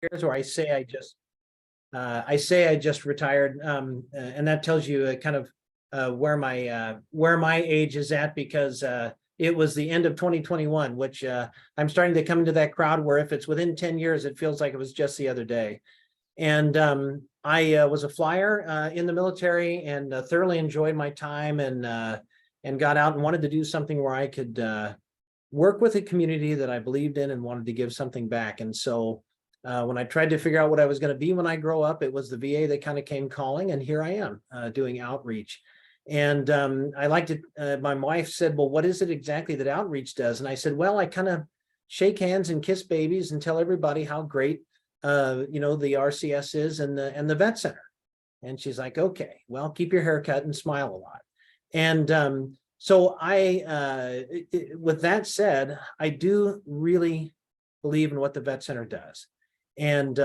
years, or I say I just retired, and that tells you kind of where my age is at, because it was the end of 2021, which I'm starting to come into that crowd where if it's within 10 years, it feels like it was just the other day. And I was a flyer in the military, and thoroughly enjoyed my time, and got out and wanted to do something where I could work with a community that I believed in and wanted to give something back. And so when I tried to figure out what I was going to be when I grow up, it was the VA that kind of came calling, and here I am doing outreach. And I liked it. My wife said, well, what is it exactly that outreach does? And I said, well, I kind of shake hands and kiss babies and tell everybody how great the RCS is, and the vet center. And she's like, okay, well, keep your hair cut and smile a lot. And so with that said, I do really believe in what the vet center does. And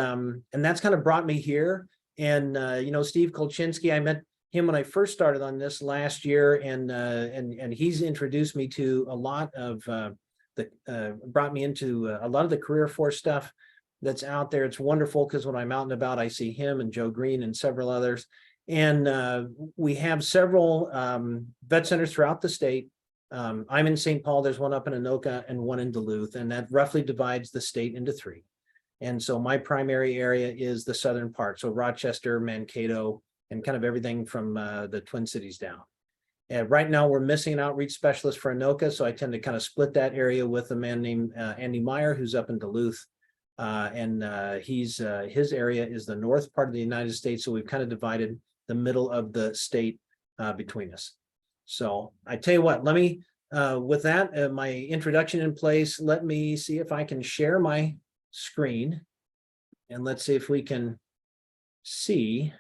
that's kind of brought me here. And Steve Kolchinsky, I met him when I first started on this last year, and he's introduced me to a lot of brought me into a lot of the career force stuff that's out there. It's wonderful, because when I'm out and about, I see him and Joe Green and several others. And we have several vet centers throughout the state. I'm in St. Paul. There's one up in Anoka and one in Duluth, and that roughly divides the state into three. And so my primary area is the southern part, so Rochester, Mankato, and kind of everything from the Twin Cities down. And right now we're missing an outreach specialist for Anoka, so I tend to kind of split that area with a man named Andy Meyer, who's up in Duluth. His area is the north part of the United States, so we've kind of divided the middle of the state between us. So I tell you what, let me, with that, my introduction in place, let me see if I can share my screen, and let's see if we can see.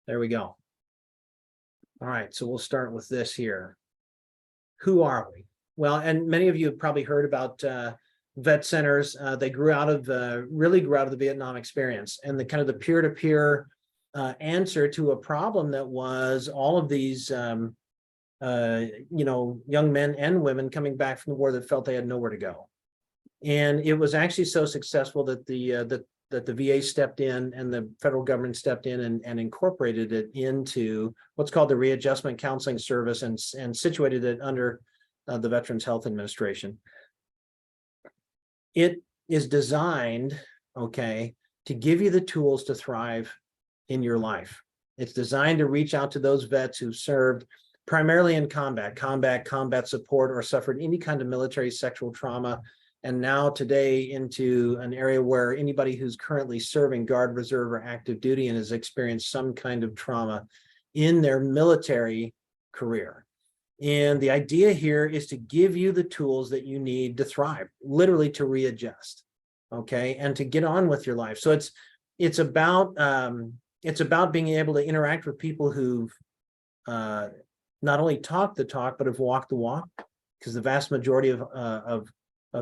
There we go. All right, so we'll start with this here. Who are we? Well, and many of you have probably heard about vet centers. They really grew out of the Vietnam experience, and the kind of the peer-to-peer answer to a problem that was all of these young men and women coming back from the war that felt they had nowhere to go. And it was actually so successful that the VA stepped in, and the federal government stepped in and incorporated it into what's called the Readjustment Counseling Service, and situated it under the Veterans Health Administration. It is designed, okay, to give you the tools to thrive in your life. It's designed to reach out to those vets who served primarily in combat support, or suffered any kind of military sexual trauma, and now today into an area where anybody who's currently serving Guard, Reserve, or active duty and has experienced some kind of trauma in their military career. And the idea here is to give you the tools that you need to thrive, literally to readjust, okay, and to get on with your life. So it's about being able to interact with people who've not only talked the talk, but have walked the walk, because the vast majority of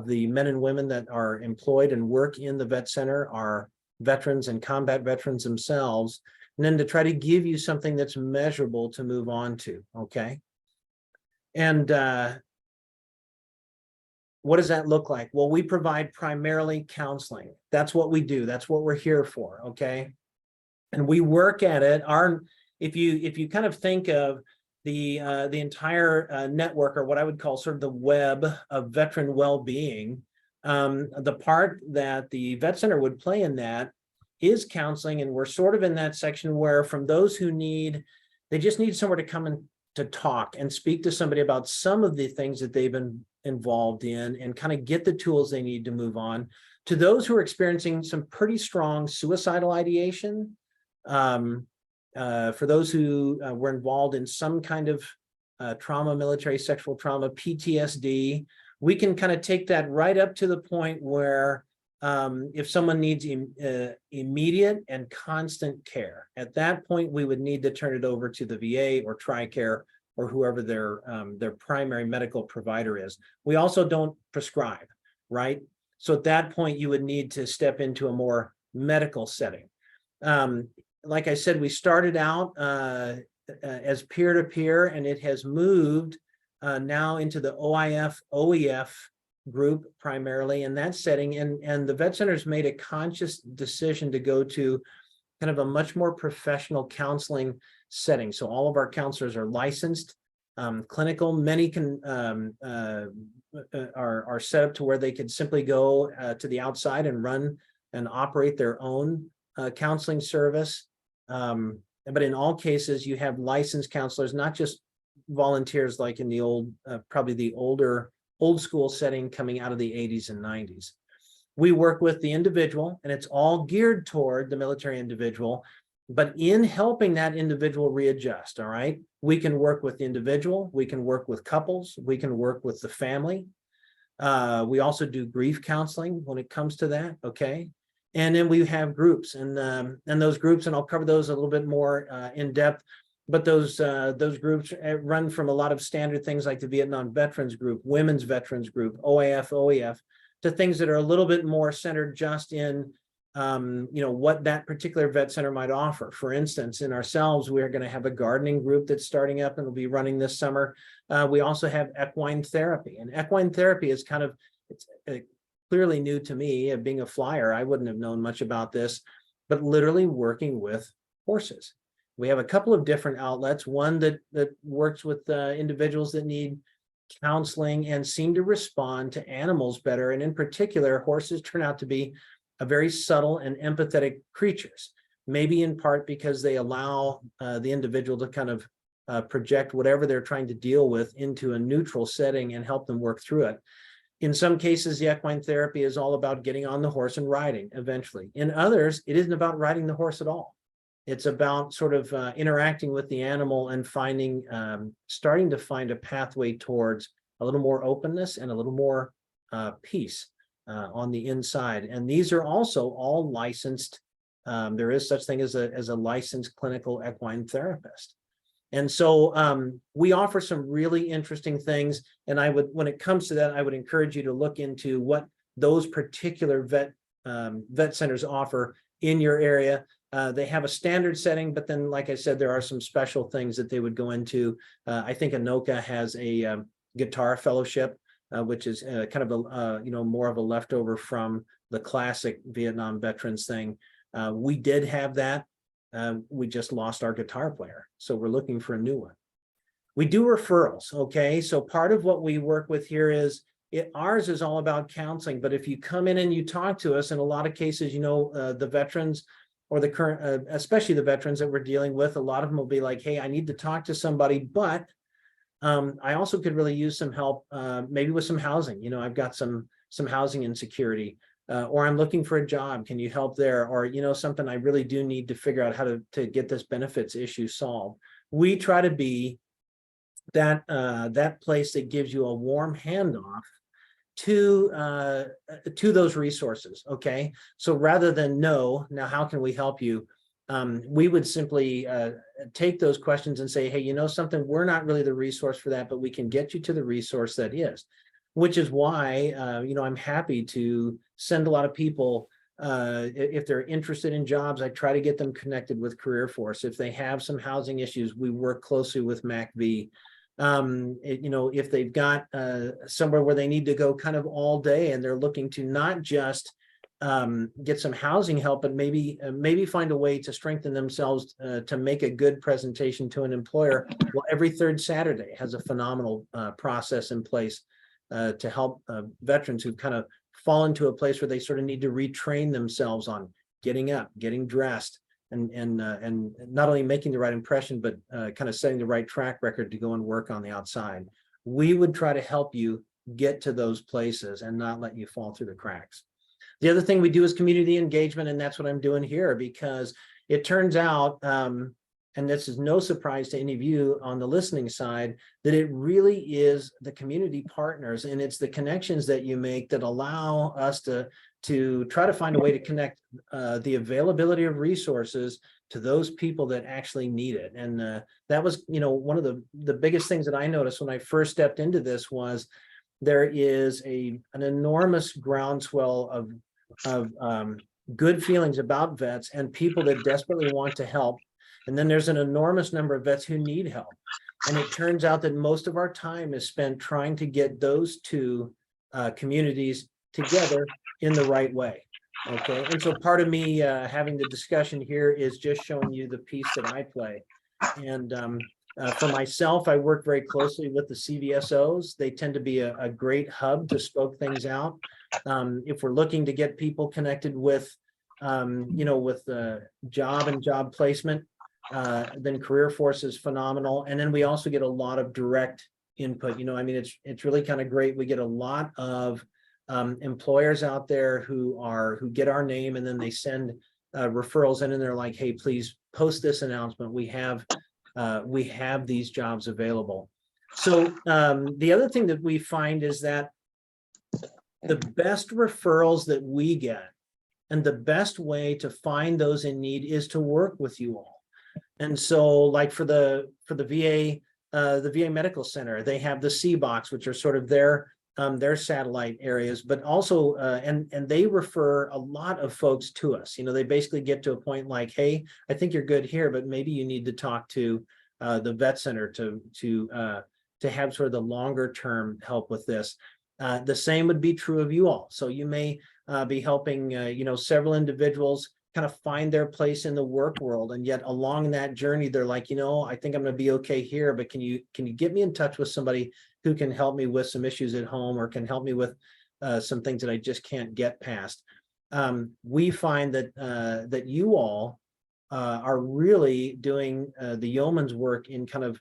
the men and women that are employed and work in the vet center are veterans and combat veterans themselves, and then to try to give you something that's measurable to move on to, okay? And what does that look like? Well, we provide primarily counseling. That's what we do. That's what we're here for, okay? And we work at it. If you kind of think of the entire network, or what I would call sort of the web of veteran well-being, the part that the vet center would play in that is counseling. And we're sort of in that section where, from those who they just need somewhere to come and to talk and speak to somebody about some of the things that they've been involved in, and kind of get the tools they need to move on, to those who are experiencing some pretty strong suicidal ideation, for those who were involved in some kind of trauma, military sexual trauma, PTSD. We can kind of take that right up to the point where if someone needs immediate and constant care, at that point we would need to turn it over to the VA or TRICARE, or whoever their primary medical provider is. We also don't prescribe, right? So at that point you would need to step into a more medical setting. Like I said, we started out as peer-to-peer, and it has moved now into the OIF, OEF group primarily in that setting. And the vet centers made a conscious decision to go to kind of a much more professional counseling setting. So all of our counselors are licensed, clinical. Many can are set up to where they could simply go to the outside and run and operate their own counseling service. But in all cases, you have licensed counselors, not just volunteers like in the old, probably the old school setting coming out of the 80s and 90s. We work with the individual, and it's all geared toward the military individual. But in helping that individual readjust, all right, we can work with the individual, we can work with couples, we can work with the family. We also do grief counseling when it comes to that, okay? And then we have groups, and those groups, and I'll cover those a little bit more in depth. But those groups run from a lot of standard things like the Vietnam Veterans Group, Women's Veterans Group, OAF, OEF, to things that are a little bit more centered just in what that particular vet center might offer. For instance, in ourselves, we're going to have a gardening group that's starting up and will be running this summer. We also have equine therapy, and equine therapy is kind of, it's clearly new to me. Being a flyer, I wouldn't have known much about this, but literally working with horses. We have a couple of different outlets, one that works with individuals that need counseling and seem to respond to animals better. And in particular, horses turn out to be a very subtle and empathetic creatures, maybe in part because they allow the individual to kind of project whatever they're trying to deal with into a neutral setting and help them work through it. In some cases, the equine therapy is all about getting on the horse and riding eventually. In others, it isn't about riding the horse at all. It's about sort of interacting with the animal and finding, starting to find a pathway towards a little more openness and a little more peace on the inside. And these are also all licensed. There is such thing as a licensed clinical equine therapist. And so we offer some really interesting things. And I would, when it comes to that, I would encourage you to look into what those particular vet centers offer in your area. They have a standard setting, but then, like I said, there are some special things that they would go into. I think Anoka has a guitar fellowship, which is kind of a more of a leftover from the classic Vietnam veterans thing. We did have that. We just lost our guitar player, so we're looking for a new one. We do referrals, okay? So part of what we work with here is ours is all about counseling, but if you come in and you talk to us, in a lot of cases, the veterans or the current, especially the veterans that we're dealing with, a lot of them will be like, hey, I need to talk to somebody, but I also could really use some help, maybe with some housing. I've got some housing insecurity, or I'm looking for a job. Can you help there? Or, something I really do need to figure out how to get this benefits issue solved. We try to be that place that gives you a warm handoff to those resources. Okay, so rather than now how can we help you, we would simply take those questions and say, hey, something, we're not really the resource for that, but we can get you to the resource that is, which is why I'm happy to send a lot of people, if they're interested in jobs, I try to get them connected with Career Force. If they have some housing issues, we work closely with MACV. If they've got somewhere where they need to go kind of all day and they're looking to not just get some housing help, but maybe find a way to strengthen themselves to make a good presentation to an employer. Well, every third Saturday has a phenomenal process in place to help veterans who kind of fall into a place where they sort of need to retrain themselves on getting up, getting dressed, and not only making the right impression, but kind of setting the right track record to go and work on the outside. We would try to help you get to those places and not let you fall through the cracks. The other thing we do is community engagement, and that's what I'm doing here, because it turns out, and this is no surprise to any of you on the listening side, that it really is the community partners and it's the connections that you make that allow us to try to find a way to connect the availability of resources to those people that actually need it. And that was, one of the biggest things that I noticed when I first stepped into this was there is an enormous groundswell of good feelings about vets and people that desperately want to help. And then there's an enormous number of vets who need help. And it turns out that most of our time is spent trying to get those two communities together in the right way. Okay, and so part of me having the discussion here is just showing you the piece that I play. And for myself, I work very closely with the CVSOs. They tend to be a great hub to scope things out. If we're looking to get people connected with, with job and job placement, then Career Force is phenomenal. And then we also get a lot of direct input. I mean, it's really kind of great. We get a lot of employers out there who get our name, and then they send referrals in, and they're like, hey, please post this announcement. We have these jobs available. So the other thing that we find is that the best referrals that we get and the best way to find those in need is to work with you all. And so like for the VA, the VA Medical Center, they have the C box, which are sort of their satellite areas, but also and they refer a lot of folks to us. They basically get to a point like, hey, I think you're good here, but maybe you need to talk to the vet center to have sort of the longer term help with this. The same would be true of you all. So you may be helping several individuals kind of find their place in the work world, and yet along that journey they're like, I think I'm going to be okay here, but can you get me in touch with somebody who can help me with some issues at home, or can help me with some things that I just can't get past. We find that you all are really doing the yeoman's work in kind of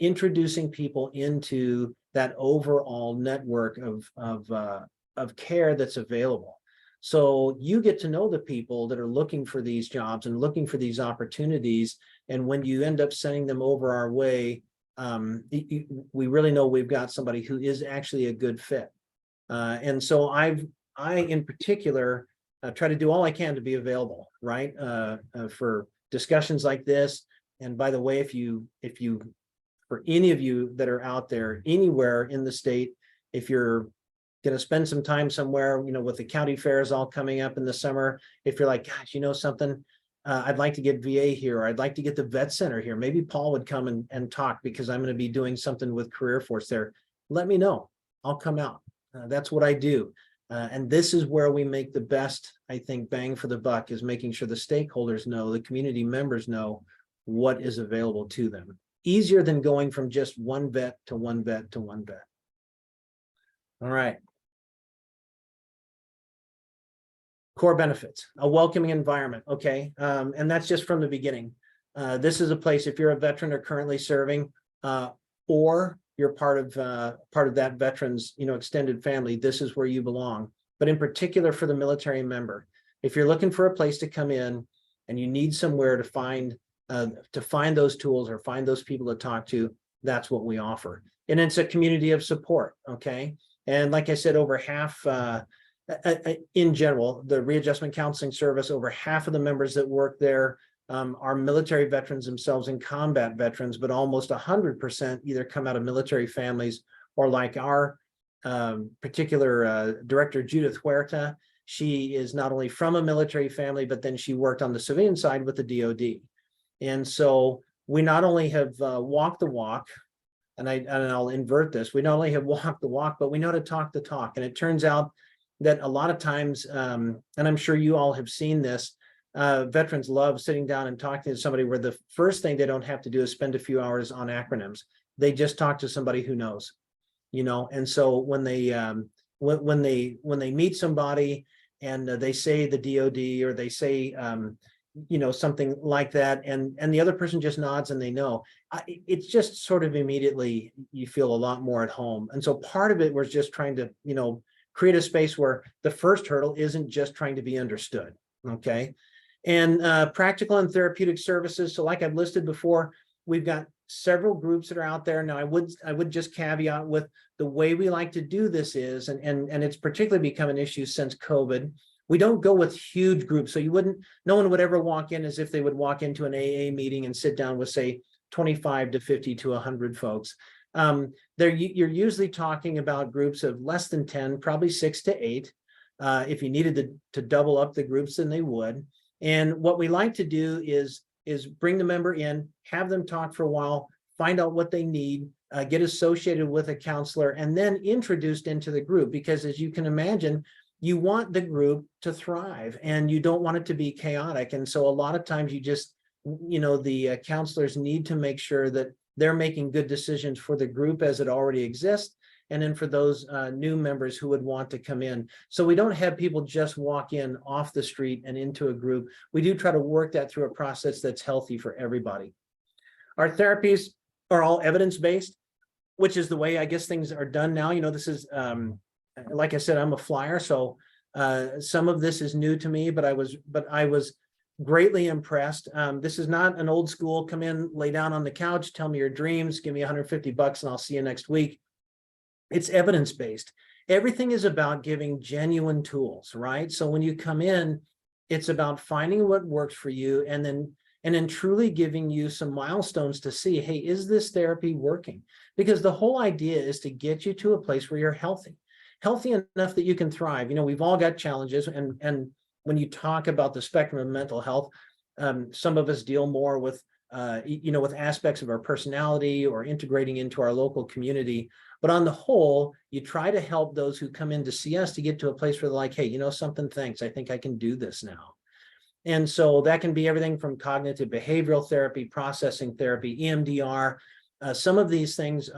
introducing people into that overall network of care that's available. So you get to know the people that are looking for these jobs and looking for these opportunities. And when you end up sending them over our way, we really know we've got somebody who is actually a good fit. And so I in particular try to do all I can to be available, right, for discussions like this. And by the way, if you for any of you that are out there anywhere in the state, if you're going to spend some time somewhere, with the county fairs all coming up in the summer, if you're like, gosh, something, I'd like to get VA here, or I'd like to get the vet center here. Maybe Paul would come and talk, because I'm going to be doing something with Career Force there. Let me know. I'll come out. That's what I do. And this is where we make the best, I think, bang for the buck, is making sure the stakeholders know, the community members know what is available to them. Easier than going from just one vet to one vet to one vet. All right. Core benefits, a welcoming environment. Okay. And that's just from the beginning. This is a place, if you're a veteran or currently serving, or you're part of that veteran's, extended family, this is where you belong. But in particular for the military member, if you're looking for a place to come in and you need somewhere to find those tools or find those people to talk to, that's what we offer. And it's a community of support. Okay. And like I said, over half, in general, the readjustment counseling service, over half of the members that work there are military veterans themselves and combat veterans, but almost 100% either come out of military families, or like our particular director, Judith Huerta, she is not only from a military family, but then she worked on the civilian side with the DoD. And so we not only have walked the walk, and I'll invert this, we not only have walked the walk, but we know how to talk the talk. And it turns out that a lot of times, and I'm sure you all have seen this, veterans love sitting down and talking to somebody where the first thing they don't have to do is spend a few hours on acronyms. They just talk to somebody who knows, and so when they meet somebody and they say the DoD, or they say something like that, and the other person just nods and they know, it's just sort of immediately you feel a lot more at home. And so part of it was just trying to create a space where the first hurdle isn't just trying to be understood. Okay. And practical and therapeutic services. So like I've listed before, we've got several groups that are out there. Now I would just caveat with the way we like to do this is, and it's particularly become an issue since COVID. We don't go with huge groups. So no one would ever walk in as if they would walk into an AA meeting and sit down with, say, 25 to 50 to 100 folks. You're usually talking about groups of less than 10, probably 6 to 8. If you needed to double up the groups, then they would. And what we like to do is bring the member in, have them talk for a while, find out what they need, get associated with a counselor, and then introduced into the group. Because as you can imagine, you want the group to thrive and you don't want it to be chaotic. And so a lot of times you just, the counselors need to make sure that they're making good decisions for the group as it already exists, and then for those new members who would want to come in. So we don't have people just walk in off the street and into a group. We do try to work that through a process that's healthy for everybody. Our therapies are all evidence-based, which is the way I guess things are done now. This is, like I said, I'm a flyer, so some of this is new to me, but I was greatly impressed. This is not an old school, come in, lay down on the couch, tell me your dreams, give me $150 and I'll see you next week. It's evidence-based. Everything is about giving genuine tools, right? So when you come in, it's about finding what works for you and then truly giving you some milestones to see, hey, is this therapy working? Because the whole idea is to get you to a place where you're healthy enough that you can thrive. We've all got challenges, and when you talk about the spectrum of mental health, some of us deal more with with aspects of our personality or integrating into our local community. But on the whole, you try to help those who come in to see us to get to a place where they're like, hey, something, thanks, I think I can do this now. And so that can be everything from cognitive behavioral therapy, processing therapy, EMDR, some of these things,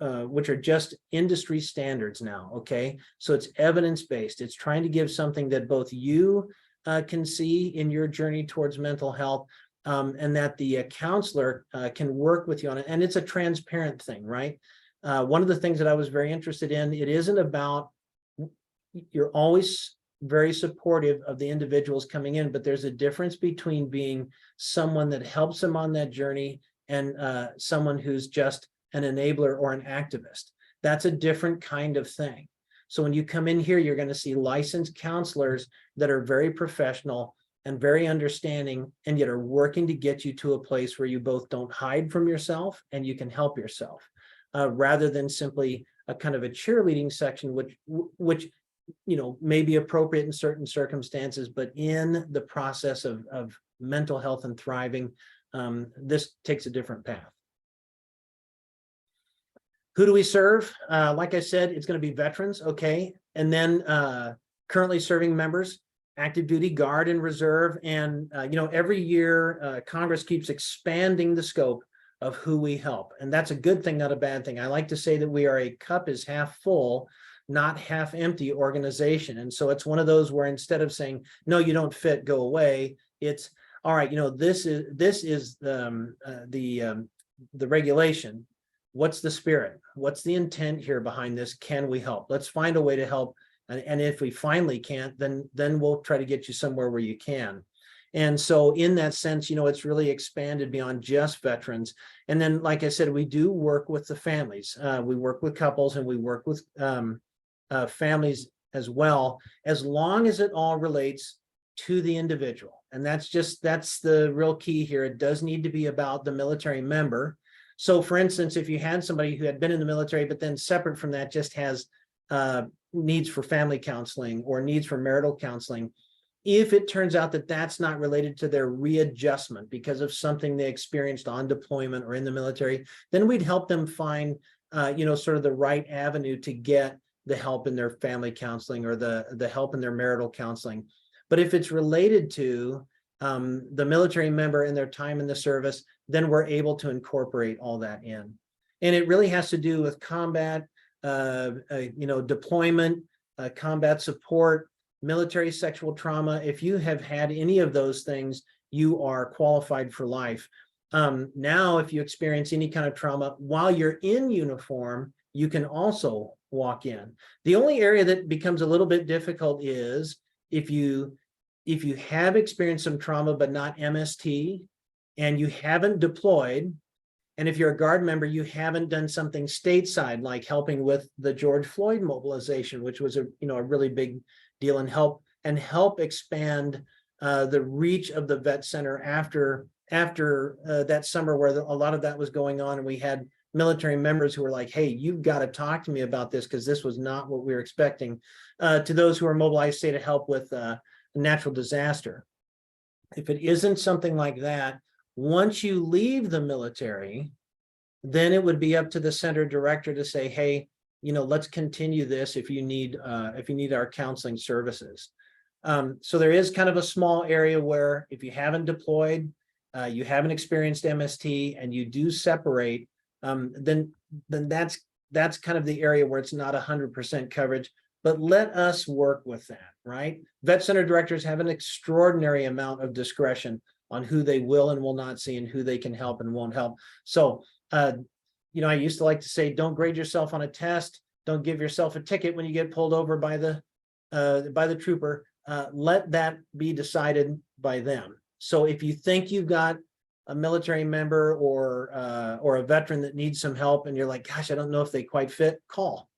which are just industry standards now, okay? So it's evidence-based. It's trying to give something that both you can see in your journey towards mental health, and that the counselor can work with you on it. And it's a transparent thing, right? One of the things that I was very interested in, it isn't about, you're always very supportive of the individuals coming in, but there's a difference between being someone that helps them on that journey and someone who's just an enabler or an activist. That's a different kind of thing. So when you come in here, you're going to see licensed counselors that are very professional and very understanding, and yet are working to get you to a place where you both don't hide from yourself and you can help yourself, rather than simply a kind of a cheerleading section, which may be appropriate in certain circumstances, but in the process of mental health and thriving, this takes a different path. Who do we serve? Like I said, it's going to be veterans, okay, and then currently serving members, active duty, guard, and reserve. And every year Congress keeps expanding the scope of who we help, and that's a good thing, not a bad thing. I like to say that we are a cup is half full, not half empty organization. And so it's one of those where instead of saying, no, you don't fit, go away, it's all right, this is the regulation. What's the spirit? What's the intent here behind this? Can we help? Let's find a way to help. And if we finally can't, then we'll try to get you somewhere where you can. And so in that sense, it's really expanded beyond just veterans. And then, like I said, we do work with the families. We work with couples, and we work with families as well, as long as it all relates to the individual. And that's the real key here. It does need to be about the military member. So for instance, if you had somebody who had been in the military, but then separate from that just has needs for family counseling or needs for marital counseling, if it turns out that that's not related to their readjustment because of something they experienced on deployment or in the military, then we'd help them find sort of the right avenue to get the help in their family counseling or the help in their marital counseling. But if it's related to the military member and their time in the service, then we're able to incorporate all that in. And it really has to do with combat, deployment, combat support, military sexual trauma. If you have had any of those things, you are qualified for life. Now, if you experience any kind of trauma while you're in uniform, you can also walk in. The only area that becomes a little bit difficult is if you have experienced some trauma but not MST, and you haven't deployed, and if you're a guard member, you haven't done something stateside like helping with the George Floyd mobilization, which was a really big deal, and help expand the reach of the vet center after that summer where a lot of that was going on, and we had military members who were like, hey, you've got to talk to me about this because this was not what we were expecting, to those who are mobilized, say, to help with a natural disaster. If it isn't something like that, once you leave the military, then it would be up to the center director to say, hey, let's continue this if you need our counseling services. So there is kind of a small area where if you haven't deployed, you haven't experienced MST, and you do separate, then that's kind of the area where it's not 100% coverage. But let us work with that, right? Vet center directors have an extraordinary amount of discretion on who they will and will not see and who they can help and won't help. So, I used to like to say, don't grade yourself on a test. Don't give yourself a ticket when you get pulled over by the trooper. Let that be decided by them. So if you think you've got a military member or a veteran that needs some help and you're like, gosh, I don't know if they quite fit, call.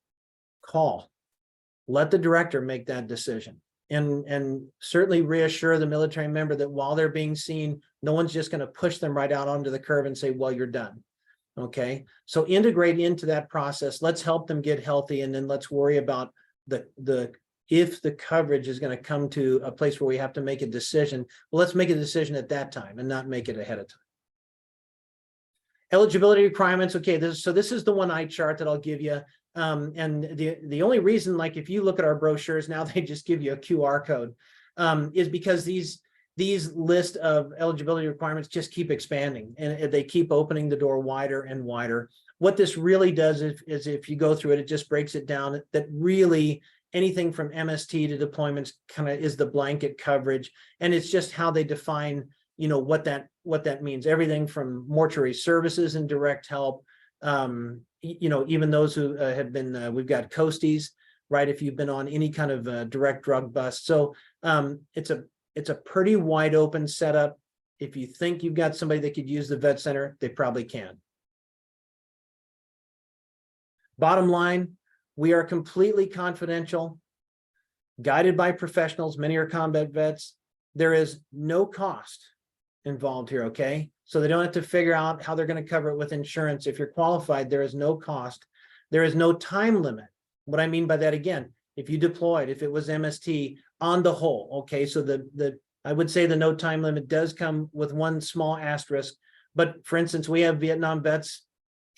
Let the director make that decision. And certainly reassure the military member that while they're being seen, no one's just going to push them right out onto the curb and say, well, you're done. Okay, so integrate into that process. Let's help them get healthy, and then let's worry about if the coverage is going to come to a place where we have to make a decision. Well, let's make a decision at that time and not make it ahead of time. Eligibility requirements. Okay, this is the one eye chart that I'll give you. And the only reason, like if you look at our brochures now, they just give you a QR code, is because these list of eligibility requirements just keep expanding, and they keep opening the door wider and wider. What this really does is if you go through it, it just breaks it down that really anything from MST to deployments kind of is the blanket coverage, and it's just how they define, what that means. Everything from mortuary services and direct help, even those who have been, we've got coasties, right? If you've been on any kind of direct drug bust. So it's a pretty wide open setup. If you think you've got somebody that could use the vet center, they probably can. Bottom line, we are completely confidential, guided by professionals. Many are combat vets. There is no cost involved here, okay? So they don't have to figure out how they're going to cover it with insurance. If you're qualified, there is no cost. There is no time limit. What I mean by that, again, if you deployed, if it was MST on the whole, okay, so I would say the no time limit does come with one small asterisk. But for instance, we have Vietnam vets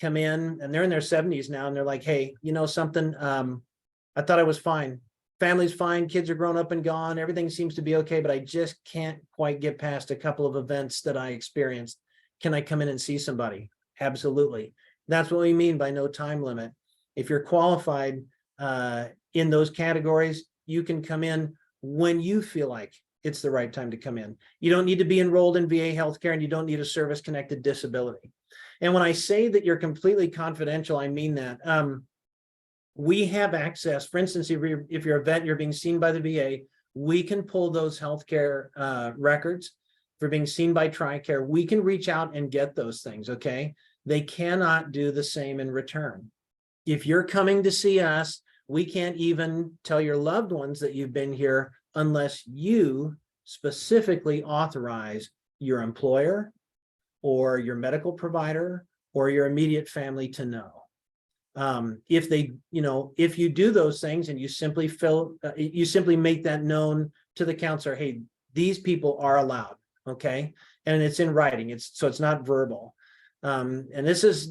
come in and they're in their 70s now, and they're like, hey, something, I thought I was fine. Family's fine, kids are grown up and gone, everything seems to be okay, but I just can't quite get past a couple of events that I experienced. Can I come in and see somebody? Absolutely. That's what we mean by no time limit. If you're qualified in those categories, you can come in when you feel like it's the right time to come in. You don't need to be enrolled in VA healthcare, and you don't need a service-connected disability. And when I say that you're completely confidential, I mean that. We have access. For instance, if you're a vet, you're being seen by the VA, we can pull those healthcare records. For being seen by TRICARE, we can reach out and get those things, okay? They cannot do the same in return. If you're coming to see us, we can't even tell your loved ones that you've been here unless you specifically authorize your employer or your medical provider or your immediate family to know. If you do those things and you simply make that known to the counselor, hey, these people are allowed, okay? And it's in writing, so it's not verbal. And this is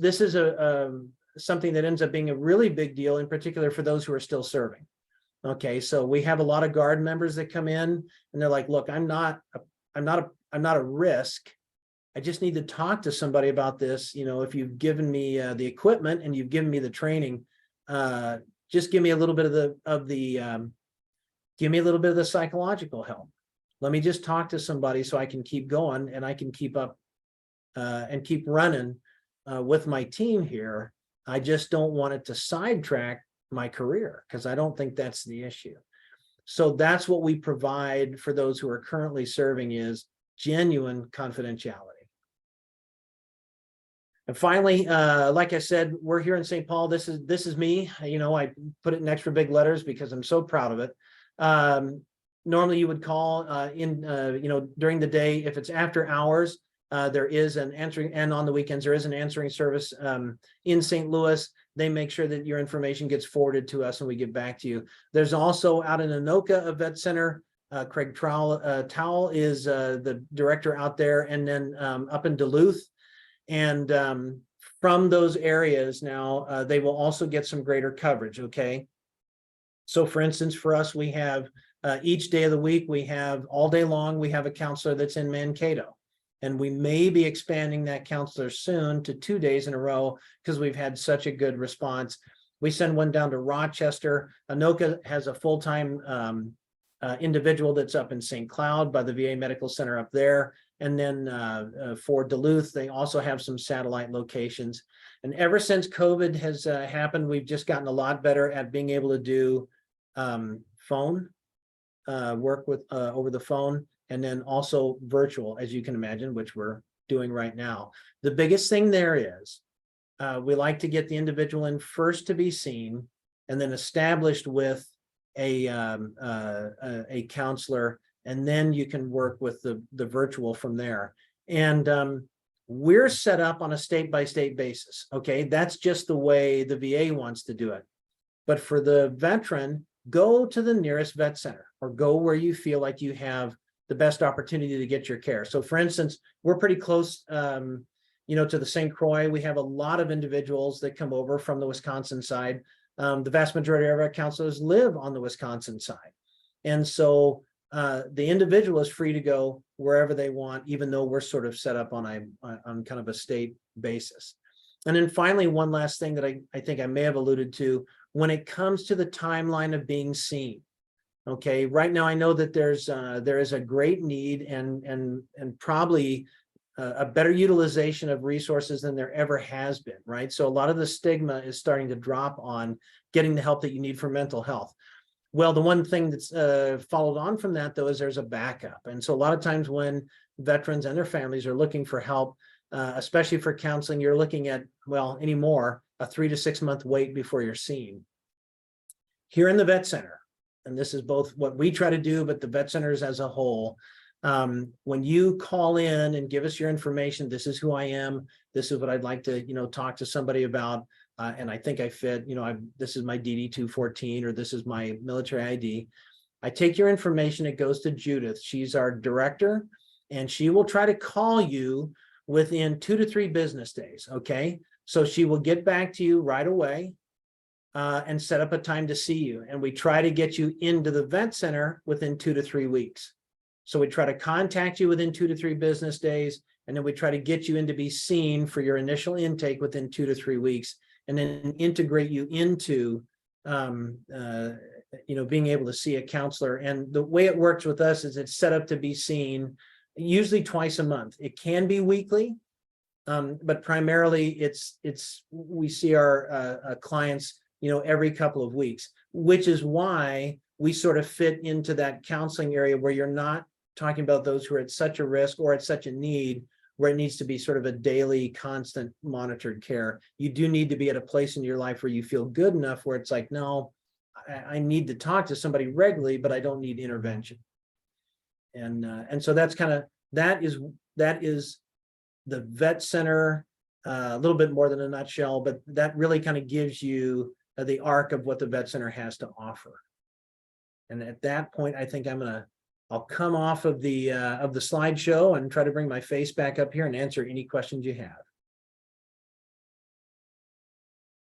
something that ends up being a really big deal, in particular for those who are still serving. Okay, so we have a lot of Guard members that come in and they're like, look, I'm not a risk. I just need to talk to somebody about this. If you've given me the equipment and you've given me the training, just give me a little bit of the psychological help. Let me just talk to somebody so I can keep going and I can keep up and keep running with my team here. I just don't want it to sidetrack my career, because I don't think that's the issue. So that's what we provide for those who are currently serving, is genuine confidentiality. And finally, like I said, we're here in St. Paul. This is me. I put it in extra big letters because I'm so proud of it. Normally you would call during the day. If it's after hours, there is an answering, and on the weekends there is an answering service in St. Louis. They make sure that your information gets forwarded to us and we get back to you. There's also out in Anoka a vet center. Craig Towle is the director out there, and then up in Duluth. And from those areas now, they will also get some greater coverage, okay? So for instance, for us, we have each day of the week, we have all day long, we have a counselor that's in Mankato. And we may be expanding that counselor soon to 2 days in a row because we've had such a good response. We send one down to Rochester. Anoka has a full-time individual that's up in St. Cloud by the VA Medical Center up there. And then for Duluth, they also have some satellite locations. And ever since COVID has happened, we've just gotten a lot better at being able to do phone work with over the phone, and then also virtual, as you can imagine, which we're doing right now. The biggest thing there is we like to get the individual in first to be seen, and then established with a counselor, and then you can work with the virtual from there. And we're set up on a state-by-state basis. Okay, that's just the way the VA wants to do it. But for the veteran, go to the nearest vet center or go where you feel like you have the best opportunity to get your care. So for instance, we're pretty close, to the St. Croix. We have a lot of individuals that come over from the Wisconsin side. The vast majority of our counselors live on the Wisconsin side. And so the individual is free to go wherever they want, even though we're sort of set up on kind of a state basis. And then finally, one last thing that I think I may have alluded to, when it comes to the timeline of being seen. Okay, right now I know that there is a great need and probably a better utilization of resources than there ever has been, right? So a lot of the stigma is starting to drop on getting the help that you need for mental health. Well, the one thing that's followed on from that, though, is there's a backup. And so a lot of times when veterans and their families are looking for help, especially for counseling, you're looking at, well, anymore, a 3 to 6 month wait before you're seen. Here in the vet center, and this is both what we try to do, but the vet centers as a whole, when you call in and give us your information, this is who I am, this is what I'd like to, talk to somebody about, and I think I fit, this is my DD-214, or this is my military ID. I take your information, it goes to Judith. She's our director, and she will try to call you within 2 to 3 business days, okay? So she will get back to you right away and set up a time to see you. And we try to get you into the vet center within 2 to 3 weeks. So we try to contact you within 2 to 3 business days, and then we try to get you in to be seen for your initial intake within 2 to 3 weeks, and then integrate you into being able to see a counselor. And the way it works with us is it's set up to be seen usually twice a month. It can be weekly, but primarily we see our clients every couple of weeks, which is why we sort of fit into that counseling area where you're not talking about those who are at such a risk or at such a need where it needs to be sort of a daily, constant monitored care. You do need to be at a place in your life where you feel good enough where it's like, no, I need to talk to somebody regularly, but I don't need intervention. And so that's kind of, that is the vet center, a little bit more than a nutshell, but that really kind of gives you the arc of what the vet center has to offer. And at that point, I think I'll come off of the slideshow and try to bring my face back up here and answer any questions you have.